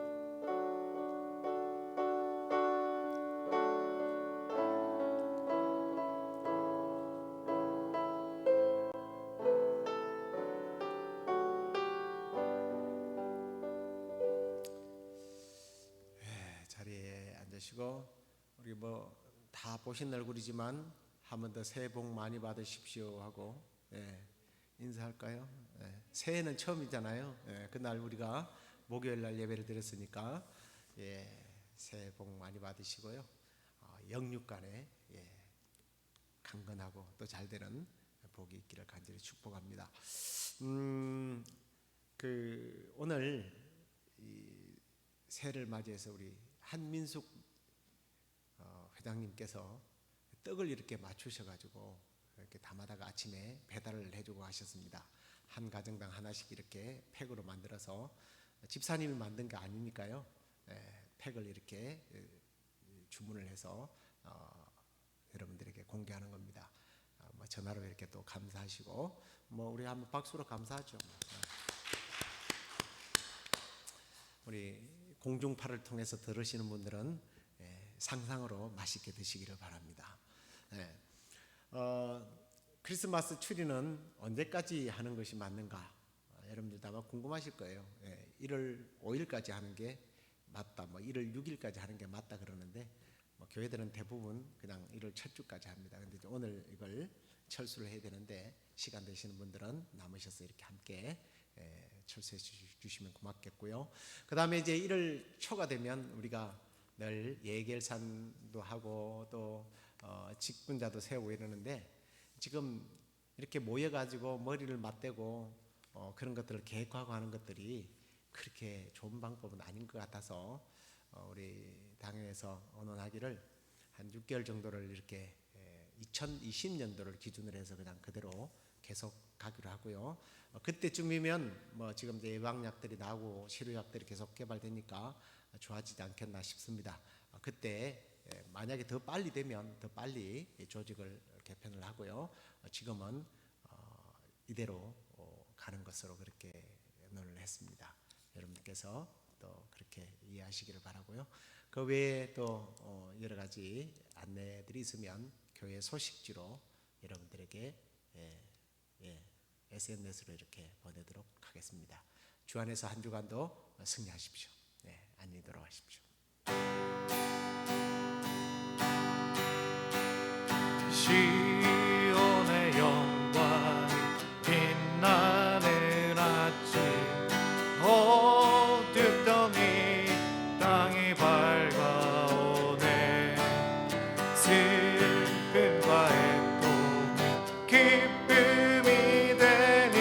자리에 앉으시고 우리 다 보신 얼굴이지만 한 번 더 새해 복 많이 받으십시오 하고 인사할까요? 새해는 처음이잖아요. 그날 우리가 목요일 날 예배를 드렸으니까 새해 복 많이 받으시고요. 영육간에 강건하고 또 잘되는 복이 있기를 간절히 축복합니다. 오늘 이 새해를 맞이해서 우리 한민숙 회장님께서 떡을 이렇게 맞추셔가지고 이렇게 담아다가 아침에 배달을 해주고 하셨습니다. 한 가정당 하나씩 이렇게 팩으로 만들어서 집사님이 만든 게 아니니까요. 팩을 이렇게 주문을 해서 여러분들에게 공개하는 겁니다. 전화로 이렇게 또 감사하시고 우리 한번 박수로 감사하죠. 우리 공중파를 통해서 들으시는 분들은 상상으로 맛있게 드시기를 바랍니다. 크리스마스 추리는 언제까지 하는 것이 맞는가? 여러분들도 아마 궁금하실 거예요. 1월 5일까지 하는 게 맞다, 뭐 1월 6일까지 하는 게 맞다 그러는데 뭐 교회들은 대부분 그냥 1월 첫 주까지 합니다. 근데 오늘 이걸 철수를 해야 되는데 시간 되시는 분들은 남으셔서 이렇게 함께 철수해 주시면 고맙겠고요. 그 다음에 이제 1월 초가 되면 우리가 늘 예결산도 하고 또 직분자도 세우고 이러는데 지금 이렇게 모여가지고 머리를 맞대고 그런 것들을 계획하고 하는 것들이 그렇게 좋은 방법은 아닌 것 같아서 우리 당회에서 언론하기를 한 6개월 정도를 이렇게 2020년도를 기준으로 해서 그냥 그대로 계속 가기로 하고요. 그때쯤이면 뭐 지금 이제 예방약들이 나오고 치료약들이 계속 개발되니까 좋아지지 않겠나 싶습니다. 그때 만약에 더 빨리 되면 더 빨리 조직을 개편을 하고요. 지금은 이대로 가는 것으로 그렇게 논의를 했습니다. 여러분들께서 또 그렇게 이해하시기를 바라고요. 그 외에 또 여러 가지 안내들이 있으면 교회 소식지로 여러분들에게 SNS로 이렇게 보내도록 하겠습니다. 주 안에서 한 주간도 승리하십시오. 안녕히 돌아가십시오. 시온의 영광 빛나는 아침 어둡던 이 땅이 밝아오네 슬픔과 애통이 기쁨이 되니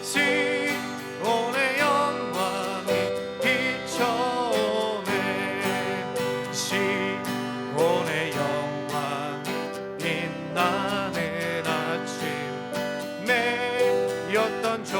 시온의 영광이 비춰오네 시온의 영광이 빛나는 아침 내였던 종